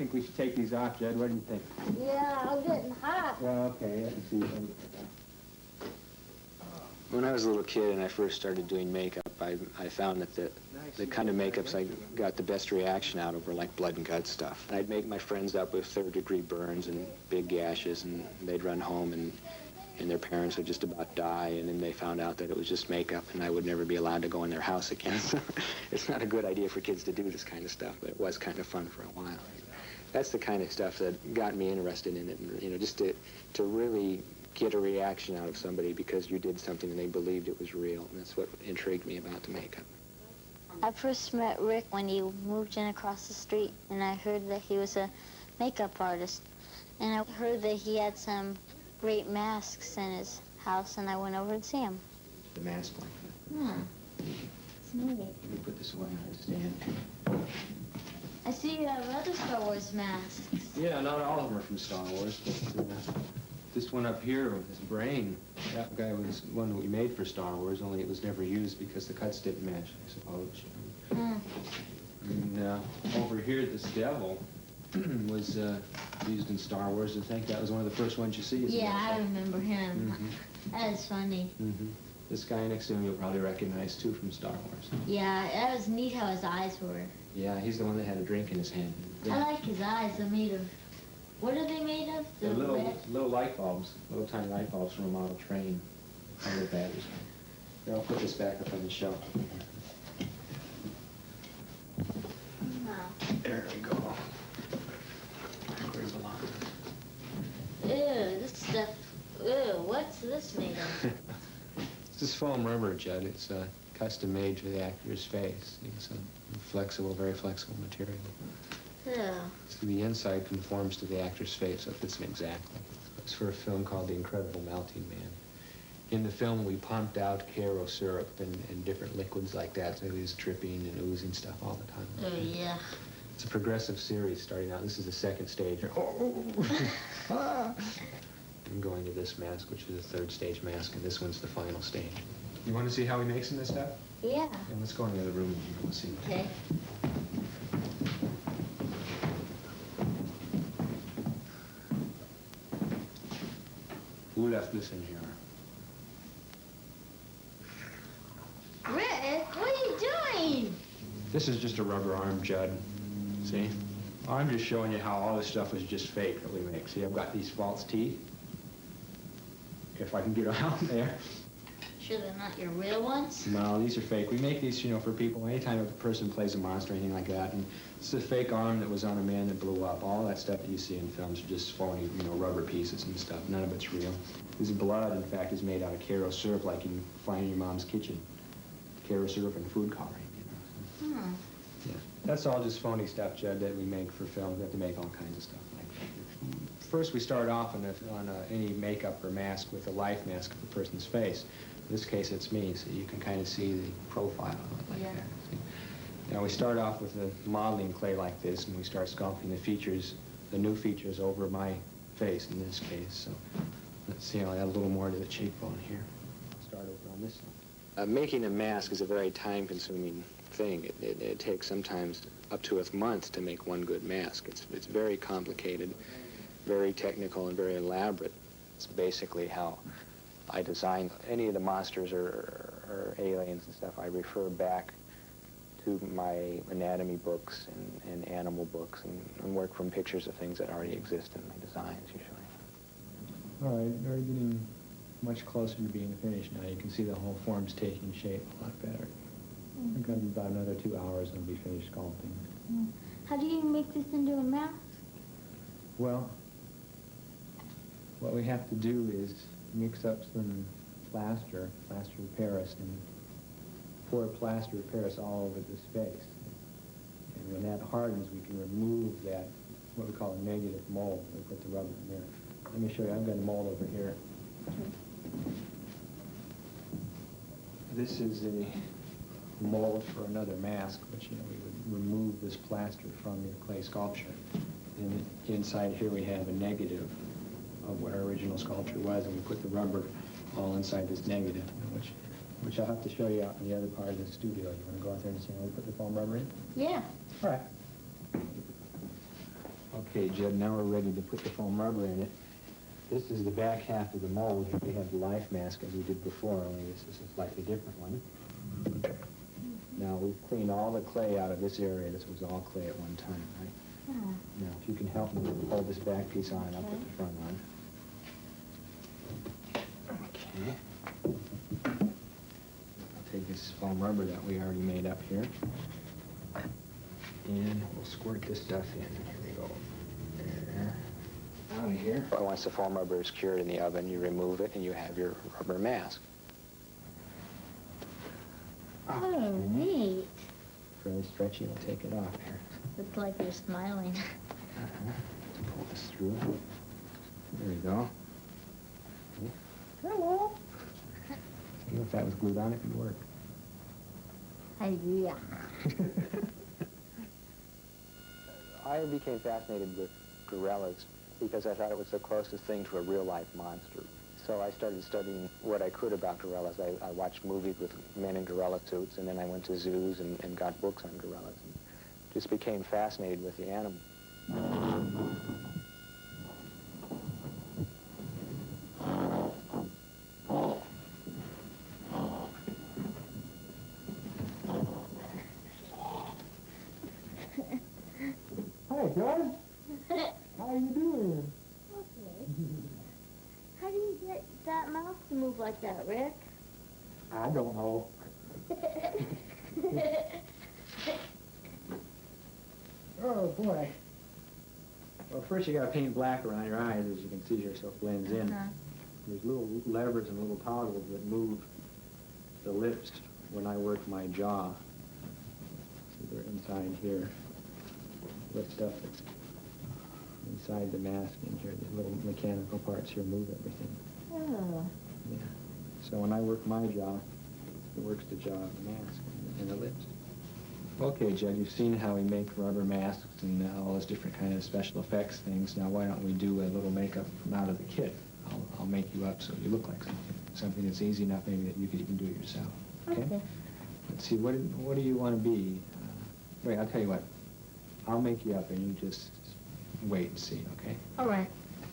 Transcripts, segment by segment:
think we should take these off, Judd. What do you think? Yeah, I'm getting hot. Well, okay, let's see. When I was a little kid and I first started doing makeup, I found that the kind of makeups I got the best reaction out of were like blood and gut stuff. I'd make my friends up with third-degree burns and big gashes, and they'd run home and their parents would just about die, and then they found out that it was just makeup and I would never be allowed to go in their house again. So it's not a good idea for kids to do this kind of stuff, but it was kind of fun for a while. That's the kind of stuff that got me interested in it, and, just to really get a reaction out of somebody because you did something and they believed it was real, and that's what intrigued me about the makeup. I first met Rick when he moved in across the street, and I heard that he was a makeup artist, and I heard that he had some great masks in his house, and I went over to see him. The mask like that. Hmm. It's neat. Let me put this away on the stand. I see you have other Star Wars masks. Yeah, not all of them are from Star Wars, but this one up here with his brain, that guy was one that we made for Star Wars, only it was never used because the cuts didn't match, I suppose. Hmm. And over here, this devil was used in Star Wars. I think that was one of the first ones you see. Yeah, I remember him. That is funny. This guy next to him you'll probably recognize, too, from Star Wars. Yeah, that was neat how his eyes were. Yeah, he's the one that had a drink in his hand. I like his eyes. They're made of... What are they made of? They're little light bulbs, little tiny light bulbs from a model train. I look at it. Here, I'll put this back up on the shelf. There we go. Where it belongs. Ew, this stuff... Ew, what's this made of? It's this foam rubber, Judd. It's custom made for the actor's face. It's a flexible, very flexible material. Ew. So the inside conforms to the actor's face, so it fits him exactly. It's for a film called The Incredible Melting Man. In the film, we pumped out Karo syrup and different liquids like that, so he was dripping and oozing stuff all the time. Oh, yeah. It's a progressive series starting out. This is the second stage. I'm going to this mask, which is the third stage mask, and this one's the final stage. You want to see how he makes this stuff? Yeah. Yeah, let's go in the other room and we'll see. Okay. Who left this in here? Rick, what are you doing? This is just a rubber arm, Judd. See? I'm just showing you how all this stuff is just fake that we make. See, I've got these false teeth. If I can get out there. Sure they're not your real ones? No, these are fake. We make these, for people anytime a person plays a monster or anything like that. And it's a fake arm that was on a man that blew up. All that stuff that you see in films are just phony, rubber pieces and stuff. None of it's real. This blood, in fact, is made out of Karo syrup like you can find in your mom's kitchen. Karo syrup and food coloring, Yeah. That's all just phony stuff, Judd, that we make for films. We have to make all kinds of stuff like that. First, we start off on any makeup or mask with a life mask of the person's face. In this case, it's me, so you can kind of see the profile of it like that. See? Now, we start off with a modeling clay like this, and we start sculpting the features, the new features over my face in this case. So let's see, I'll add a little more to the cheekbone here. I'll start over on this one. Making a mask is a very time-consuming thing. It takes sometimes up to a month to make one good mask. It's very complicated, very technical, and very elaborate. It's basically how I design any of the monsters or aliens and stuff. I refer back to my anatomy books and animal books and work from pictures of things that already exist in my designs usually. All right, we're getting much closer to being finished now. You can see the whole form's taking shape a lot better. It's going to be about another 2 hours and we'll be finished sculpting. How do you make this into a mask? Well, what we have to do is mix up some plaster of Paris, and pour plaster of Paris all over this face. And when that hardens, we can remove that, what we call a negative mold. We put the rubber in there. Let me show you. I've got a mold over here. This is a mold for another mask, which we would remove this plaster from your clay sculpture. And inside here we have a negative of what our original sculpture was, and we put the rubber all inside this negative, which I'll have to show you out in the other part of the studio. You want to go out there and see how we put the foam rubber in? Yeah. All right. Okay, Jed, now we're ready to put the foam rubber in it. This is the back half of the mold. Here we have the life mask as we did before, only this is a slightly different one. Now, we've cleaned all the clay out of this area. This was all clay at one time, right? Yeah. Now, if you can help me hold this back piece on, and I'll put the front on. Okay. I'll take this foam rubber that we already made up here, and we'll squirt this stuff in. Here we go. There. Out of here. Once the foam rubber is cured in the oven, you remove it and you have your rubber mask. Oh, neat. Fairly stretchy. We'll take it off here. Looks like you're smiling. Let's pull this through. There we go. Okay. Hello. See if that was glued on, it could work. Hallelujah. I became fascinated with gorillas because I thought it was the closest thing to a real-life monster. So I started studying what I could about gorillas. I watched movies with men in gorilla suits, and then I went to zoos and got books on gorillas. And just became fascinated with the animal. Hi, John. How are you doing? Okay. How do you get that mouth to move like that, Rick? I don't know. Oh, boy. Well, first you gotta paint black around your eyes, as you can see here, so it blends in. There's little levers and little toggles that move the lips when I work my jaw. So they're inside here. What stuff that's inside the mask in here, these little mechanical parts here move everything. Oh. Yeah. So when I work my jaw, it works the jaw of the mask and the lips. Okay, Jed, you've seen how we make rubber masks and all those different kind of special effects things. Now, why don't we do a little makeup from out of the kit? I'll make you up so you look like something. Something that's easy enough maybe that you could even do it yourself. Okay? Let's see, what do you want to be? Wait, I'll tell you what. I'll make you up and you just wait and see, okay? All right.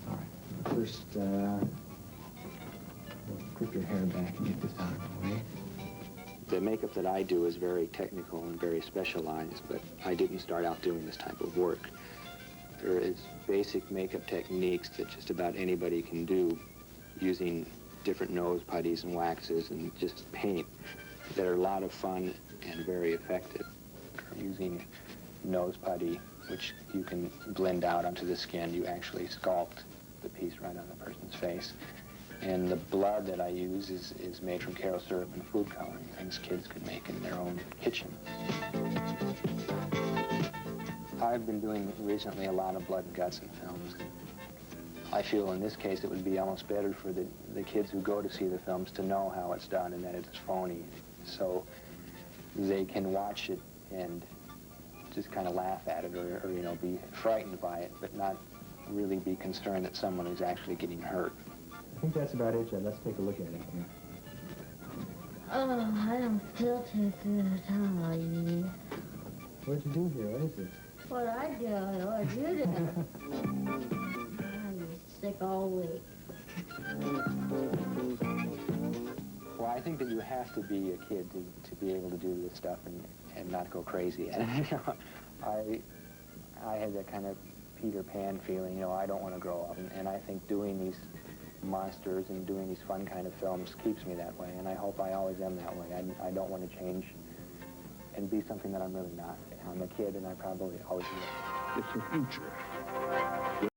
All right. First, we'll clip your hair back and get this out of the way. The makeup that I do is very technical and very specialized, but I didn't start out doing this type of work. There is basic makeup techniques that just about anybody can do using different nose putties and waxes and just paint that are a lot of fun and very effective. Using nose putty, which you can blend out onto the skin, you actually sculpt the piece right on the person's face. And the blood that I use is made from Karo syrup and food coloring, things kids could make in their own kitchen. I've been doing recently a lot of blood and guts in films. I feel in this case it would be almost better for the kids who go to see the films to know how it's done and that it's phony, so they can watch it and just kind of laugh at it or you know, be frightened by it, but not really be concerned that someone is actually getting hurt. I think that's about it, Jed. Let's take a look at it here. Oh, I don't feel too good. Oh, yeah. What'd you do here? What is this? What I do, what you do. I'm sick all week. Well, I think that you have to be a kid to be able to do this stuff and not go crazy at it. I had that kind of Peter Pan feeling, you know, I don't want to grow up. And I think doing these monsters and doing these fun kind of films keeps me that way, and I hope I always am that way. I don't want to change and be something that I'm really not. I'm a kid, and I probably always will. It's the future.